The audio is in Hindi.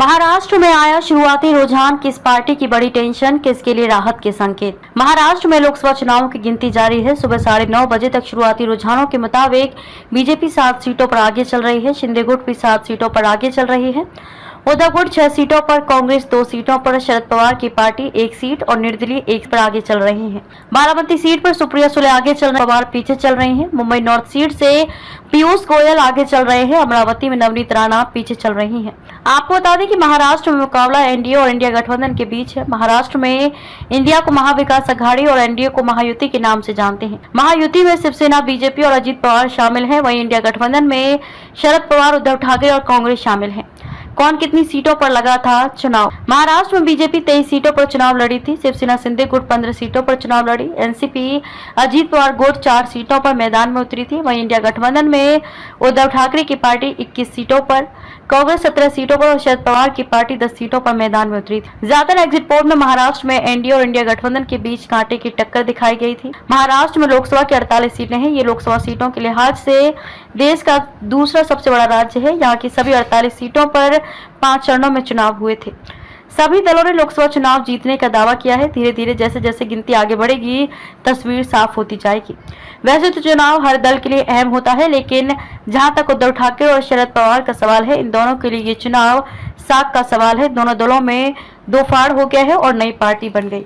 महाराष्ट्र में आया शुरुआती रुझान, किस पार्टी की बड़ी टेंशन, किसके लिए राहत के संकेत। महाराष्ट्र में लोकसभा चुनावों की गिनती जारी है। सुबह 9:30 बजे तक शुरुआती रुझानों के मुताबिक बीजेपी 7 सीटों पर आगे चल रही है। शिंदे गुट भी 7 सीटों पर आगे चल रही है। उद्धव गुट 6 सीटों पर, कांग्रेस 2 सीटों पर, शरद पवार की पार्टी 1 सीट और निर्दलीय 1 पर आगे चल रही है। बारामती सीट पर सुप्रिया सुले आगे चल रही, पवार पीछे चल रही हैं। मुंबई नॉर्थ सीट से पीयूष गोयल आगे चल रहे हैं। अमरावती में नवनीत राणा पीछे चल रही हैं। आपको बता दें कि महाराष्ट्र में मुकाबला एनडीए और इंडिया गठबंधन के बीच है। महाराष्ट्र में इंडिया को महाविकास अघाड़ी और एनडीए को महायुति के नाम से जानते हैं। महायुति में शिवसेना, बीजेपी और अजित पवार शामिल हैं। वहीं इंडिया गठबंधन में शरद पवार, उद्धव ठाकरे और कांग्रेस शामिल हैं। कौन कितनी सीटों पर लगा था चुनाव। महाराष्ट्र में बीजेपी 23 सीटों पर चुनाव लड़ी थी। शिवसेना शिंदे गुट 15 सीटों पर चुनाव लड़ी। एनसीपी अजीत पवार गुट 4 सीटों पर मैदान में उतरी थी। वहीं इंडिया गठबंधन में उद्धव ठाकरे की पार्टी 21 सीटों पर, कांग्रेस 17 सीटों पर और शरद पवार की पार्टी 10 सीटों पर मैदान में उतरी थी। ज्यादातर एग्जिट पोल में महाराष्ट्र में एनडीए और इंडिया गठबंधन के बीच कांटे की टक्कर दिखाई गई थी। महाराष्ट्र में लोकसभा की 48 सीटें हैं। ये लोकसभा सीटों के लिहाज से देश का दूसरा सबसे बड़ा राज्य है। यहाँ की सभी 48 सीटों पर 5 चरणों में चुनाव हुए थे। सभी दलों ने लोकसभा चुनाव जीतने का दावा किया है। धीरे धीरे जैसे जैसे गिनती आगे बढ़ेगी, तस्वीर साफ होती जाएगी। वैसे तो चुनाव हर दल के लिए अहम होता है, लेकिन जहां तक उद्धव ठाकरे और शरद पवार का सवाल है, इन दोनों के लिए ये चुनाव साख का सवाल है। दोनों दलों में 2 फाड़ हो गया है और नई पार्टी बन गई।